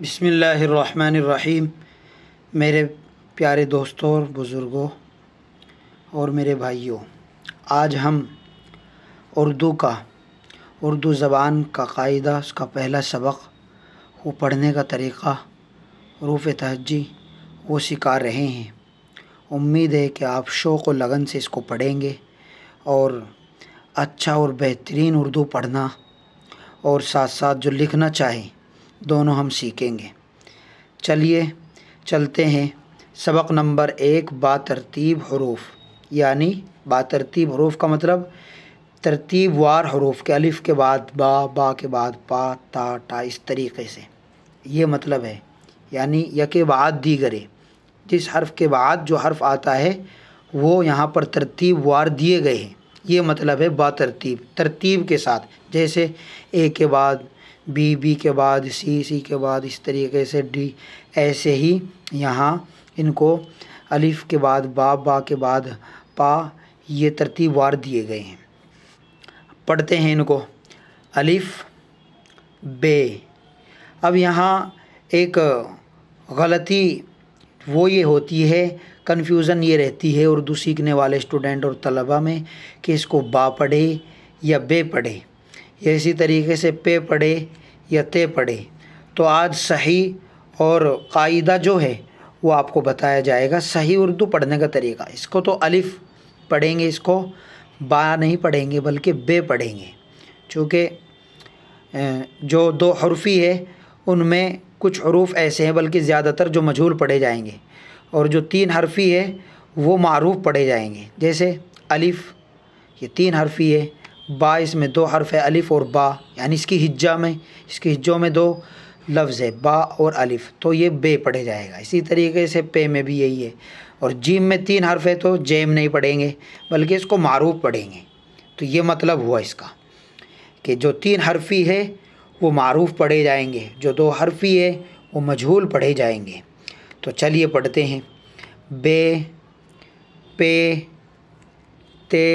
بسم اللہ الرحمن الرحیم۔ میرے پیارے دوستوں اور بزرگوں اور میرے بھائیوں، آج ہم اردو زبان کا قاعدہ، اس کا پہلا سبق، وہ پڑھنے کا طریقہ، حروف تہجی وہ سکھا رہے ہیں۔ امید ہے کہ آپ شوق و لگن سے اس کو پڑھیں گے اور اچھا اور بہترین اردو پڑھنا اور ساتھ ساتھ جو لکھنا چاہیں دونوں ہم سیکھیں گے۔ چلیے چلتے ہیں۔ سبق نمبر 1، با ترتیب حروف، یعنی با ترتیب حروف کا مطلب ترتیب وار حروف کے، الف کے بعد با، با کے بعد پا، تا، ٹا، اس طریقے سے یہ مطلب ہے، یعنی یکے بعد دیگرے، جس حرف کے بعد جو حرف آتا ہے وہ یہاں پر ترتیب وار دیے گئے ہیں، یہ مطلب ہے با ترتیب، ترتیب کے ساتھ، جیسے اے کے بعد بی، بی کے بعد سی، سی کے بعد اس طریقے سے ڈی، ایسے ہی یہاں ان کو الف کے بعد با، با کے بعد پا، یہ ترتیب وار دیے گئے ہیں۔ پڑھتے ہیں ان کو۔ الف بے۔ اب یہاں ایک غلطی وہ یہ ہوتی ہے، کنفیوژن یہ رہتی ہے اردو سیکھنے والے اسٹوڈنٹ اور طلباء میں کہ اس کو با پڑھے یا بے پڑھے، یا اسی طریقے سے پے پڑھے یا تے پڑھے۔ تو آج صحیح اور قاعدہ جو ہے وہ آپ کو بتایا جائے گا، صحیح اردو پڑھنے کا طریقہ۔ اس کو تو الف پڑھیں گے، اس کو با نہیں پڑھیں گے بلکہ بے پڑھیں گے، چونکہ جو دو حرفی ہے ان میں کچھ حروف ایسے ہیں، بلکہ زیادہ تر جو مجہول پڑھے جائیں گے، اور جو 3 حرفی ہے وہ معروف پڑھے جائیں گے، جیسے الف یہ 3 حرفی ہے، با اس میں 2 حرف ہے، الف اور با، یعنی اس کی ہجوں میں 2 لفظ ہے، با اور الف، تو یہ بے پڑھے جائے گا۔ اسی طریقے سے پے میں بھی یہی ہے، اور جیم میں 3 حرف ہے تو جیم نہیں پڑھیں گے بلکہ اس کو معروف پڑھیں گے۔ تو یہ مطلب ہوا اس کا کہ جو 3 حرفی ہے وہ معروف پڑھے جائیں گے، جو 2 حرفی ہے وہ مجہول پڑھے جائیں گے۔ تو چلیے پڑھتے ہیں۔ بے، پے، تے،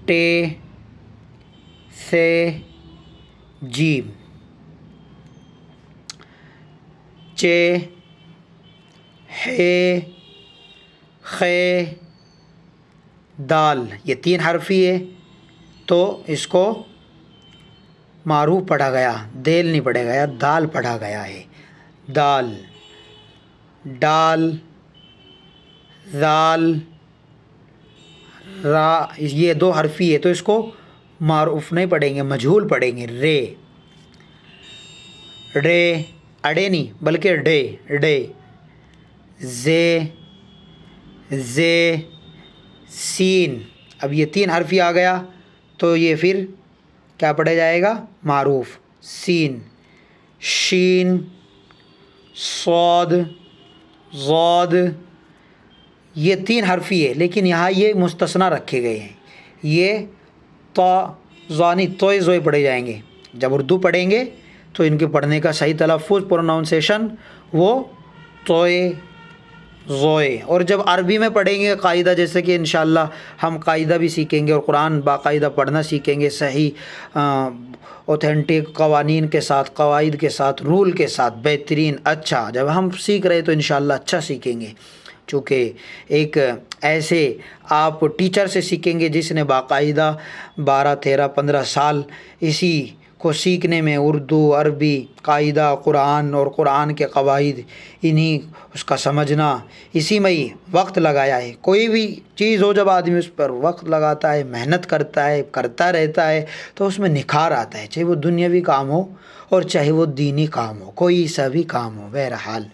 ٹے، سے، جیم، چے، ہے، خے، دال، یہ 3 حرفی ہے تو اس کو معروف پڑھا گیا، دیل نہیں پڑھا گیا، دال پڑھا گیا ہے۔ دال، ڈال، ذال، را، یہ 2 حرفی ہے تو اس کو معروف نہیں پڑھیں گے، مجہول پڑھیں گے۔ رے، ڈے، اڑے نہیں بلکہ ڈے، ڈے، زے، زے، سین۔ اب یہ 3 حرفی آ گیا تو یہ پھر کیا پڑھا جائے گا؟ معروف۔ سین، شین، صاد، ضاد، یہ 3 حرفی ہے لیکن یہاں یہ مستثنیٰ رکھے گئے ہیں، یہ تا، زانی، توئے زوئے پڑھے جائیں گے۔ جب اردو پڑھیں گے تو ان کے پڑھنے کا صحیح تلفظ، پروناؤنسیشن وہ توئے زوئے، اور جب عربی میں پڑھیں گے قاعدہ، جیسے کہ انشاءاللہ ہم قاعدہ بھی سیکھیں گے اور قرآن باقاعدہ پڑھنا سیکھیں گے، صحیح اوتھینٹک قوانین کے ساتھ، قواعد کے ساتھ، رول کے ساتھ، بہترین اچھا جب ہم سیکھ رہے تو انشاءاللہ اچھا سیکھیں گے، چونکہ ایک ایسے آپ ٹیچر سے سیکھیں گے جس نے باقاعدہ 12، 13، 15 سال اسی کو سیکھنے میں، اردو، عربی، قاعدہ، قرآن اور قرآن کے قواعد، اس کا سمجھنا، اسی میں ہی وقت لگایا ہے۔ کوئی بھی چیز ہو جب آدمی اس پر وقت لگاتا ہے، محنت کرتا ہے، کرتا رہتا ہے تو اس میں نکھار آتا ہے، چاہے وہ دنیاوی کام ہو اور چاہے وہ دینی کام ہو، کوئی سا بھی کام ہو، بہرحال۔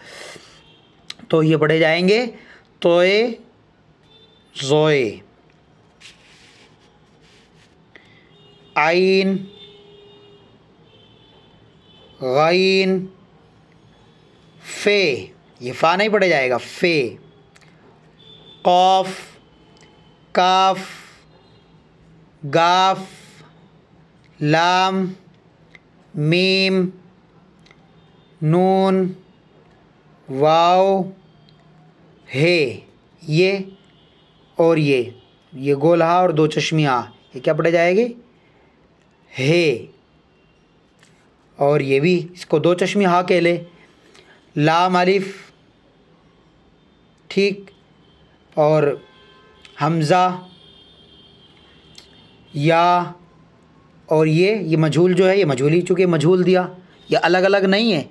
تو یہ پڑھے جائیں گے توئے زوئے، عین، غین، فے، یہ فا نہیں پڑھا جائے گا، فے، قاف، کاف، گاف، لام، میم، نون، واو، ہے، یہ اور یہ گولہا اور 2 چشمی آ، یہ کیا پڑھے جائے گے؟ ہے، اور یہ بھی اس کو 2 چشمی ہا کہہ لے. لام الف ٹھیک, اور حمزہ یا, اور یہ مجہول جو ہے یہ مجہول ہی چونکہ مجہول دیا, یہ الگ الگ نہیں ہے.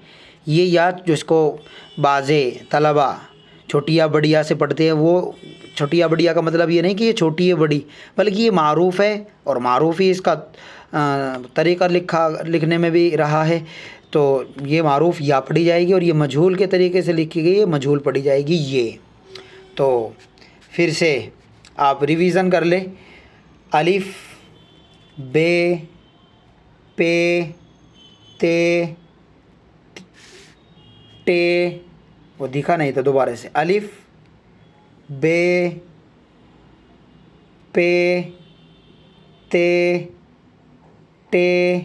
یہ یا جو اس کو بعض طلبہ چھوٹی یا بڑی یا سے پڑھتے ہیں, وہ چھوٹی یا بڑی یا کا مطلب یہ نہیں کہ یہ چھوٹی ہے بڑی, بلکہ یہ معروف ہے اور معروف ہی اس کا طریقہ لکھنے میں بھی رہا ہے. تو یہ معروف یا پڑھی جائے گی, اور یہ مجہول کے طریقے سے لکھی گئی ہے, مجہول پڑھی جائے گی یہ. تو پھر سے آپ ریویژن کر لیں. الف بے پے تے ٹے, وہ دکھا نہیں تھا, دوبارہ سے الف بے پے تے ٹے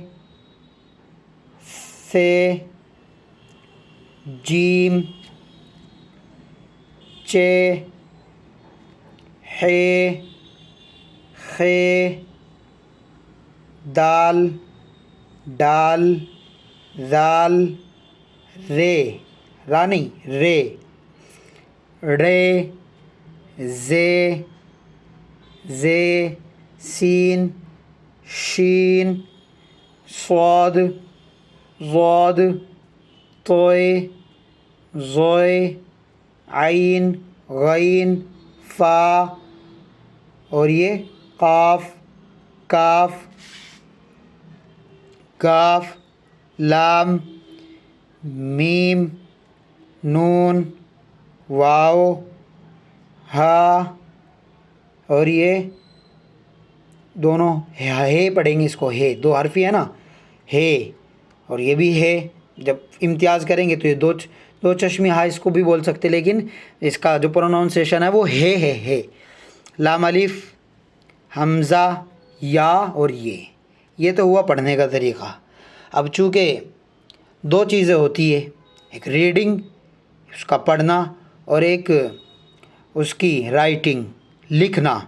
سے جیم چے ہے خے دال ڈال ذال رے, رانی رے, رے زے زے سین شین صاد ضاد طوئے ضوئے عین غین فا, اور یہ قاف کاف کاف لام میم نون واو ہا, اور یہ دونوں ہے پڑھیں گے اس کو, ہے 2 حرفی ہے نا, ہے, اور یہ بھی ہے. جب امتیاز کریں گے تو یہ دو چشمی ہا اس کو بھی بول سکتے, لیکن اس کا جو پروناؤنسیشن ہے وہ ہے. لام الف حمزہ یا اور یہ تو ہوا پڑھنے کا طریقہ. اب چونکہ 2 چیزیں ہوتی ہے, ایک ریڈنگ اس کا پڑھنا اور ایک اس کی رائٹنگ لکھنا,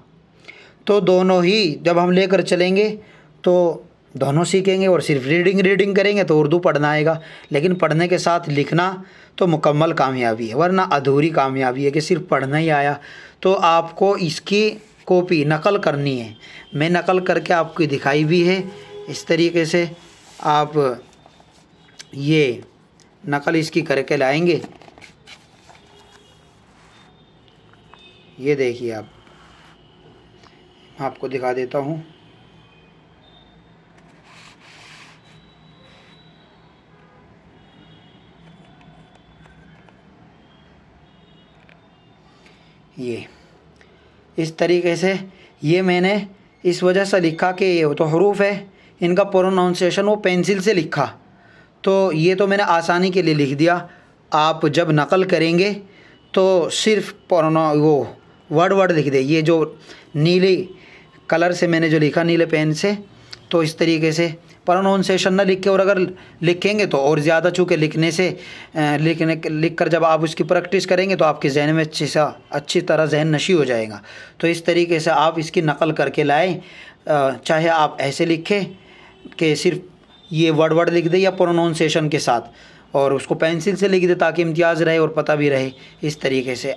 تو دونوں ہی جب ہم لے کر چلیں گے تو دونوں سیکھیں گے. اور صرف ریڈنگ کریں گے تو اردو پڑھنا آئے گا, لیکن پڑھنے کے ساتھ لکھنا تو مکمل کامیابی ہے, ورنہ ادھوری کامیابی ہے کہ صرف پڑھنا ہی آیا. تو آپ کو اس کی کاپی نقل کرنی ہے, میں نقل کر کے آپ کو دکھائی بھی ہے. اس طریقے سے آپ یہ نقل اس کی کر کے لائیں گے. یہ دیکھیے آپ کو دکھا دیتا ہوں. یہ اس طریقے سے یہ میں نے اس وجہ سے لکھا کہ یہ تو حروف ہے, ان کا پروناؤنسیشن وہ پینسل سے لکھا, تو یہ تو میں نے آسانی کے لیے لکھ دیا. آپ جب نقل کریں گے تو صرف وہ ورڈ لکھ دیں. یہ جو نیلی کلر سے میں نے جو لکھا نیلے پین سے, تو اس طریقے سے پروناؤنسیشن نہ لکھ کے, اور اگر لکھیں گے تو اور زیادہ, چونکہ لکھ کر جب آپ اس کی پریکٹس کریں گے تو آپ کے ذہن میں اچھی طرح ذہن نشی ہو جائے گا. تو اس طریقے سے آپ اس کی نقل کر کے لائیں. چاہے آپ ایسے لکھیں کہ صرف یہ ورڈ لکھ دیں یا پروناؤنسیشن کے ساتھ, اور اس کو پینسل سے لکھ دیں تاکہ امتیاز رہے اور پتہ بھی رہے. اس طریقے سے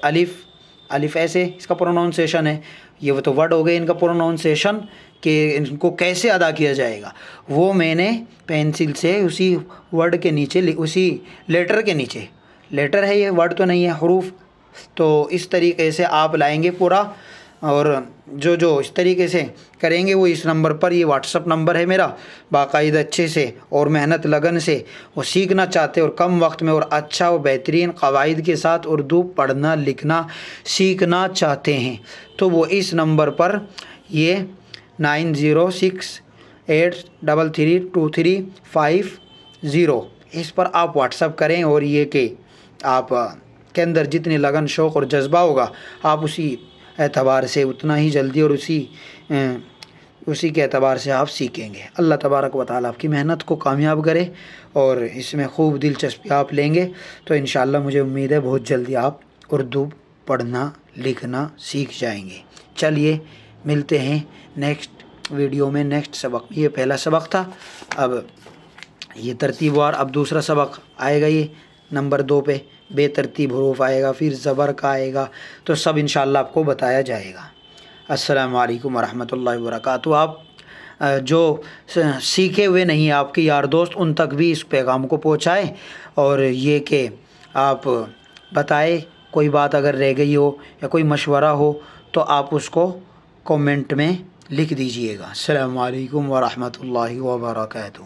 الف ایسے اس کا پروناؤنسیشن ہے. یہ وہ تو ورڈ ہو گئے ان کا پروناؤنسیشن کہ ان کو کیسے ادا کیا جائے گا, وہ میں نے پینسل سے اسی ورڈ کے نیچے, اسی لیٹر کے نیچے, لیٹر ہے یہ ورڈ تو نہیں ہے, حروف. تو اس طریقے سے آپ لائیں گے پورا. اور جو اس طریقے سے کریں گے وہ اس نمبر پر, یہ واٹس اپ نمبر ہے میرا, باقاعدہ اچھے سے اور محنت لگن سے وہ سیکھنا چاہتے اور کم وقت میں اور اچھا و بہترین قواعد کے ساتھ اردو پڑھنا لکھنا سیکھنا چاہتے ہیں, تو وہ اس نمبر پر یہ 9068332350 اس پر آپ واٹس اپ کریں. اور یہ کہ آپ کے اندر جتنی لگن شوق اور جذبہ ہوگا آپ اسی اعتبار سے اتنا ہی جلدی اور اسی کے اعتبار سے آپ سیکھیں گے. اللہ تبارک و تعالیٰ آپ کی محنت کو کامیاب کرے اور اس میں خوب دلچسپی آپ لیں گے تو انشاءاللہ مجھے امید ہے بہت جلدی آپ اردو پڑھنا لکھنا سیکھ جائیں گے. چلیے ملتے ہیں نیکسٹ ویڈیو میں, نیکسٹ سبق. یہ پہلا سبق تھا, اب یہ ترتیب وار. اب دوسرا سبق آئے گا، یہ نمبر 2 پہ بے ترتیب حروف آئے گا، پھر زبر کا آئے گا، تو سب انشاءاللہ آپ کو بتایا جائے گا. السلام علیکم ورحمۃ اللہ وبرکاتہ. آپ جو سیکھے ہوئے نہیں آپ کے یار دوست، ان تک بھی اس پیغام کو پہنچائیں، اور یہ کہ آپ بتائیں کوئی بات اگر رہ گئی ہو یا کوئی مشورہ ہو تو آپ اس کو کومنٹ میں لکھ دیجئے گا. السلام علیکم ورحمۃ اللہ وبرکاتہ.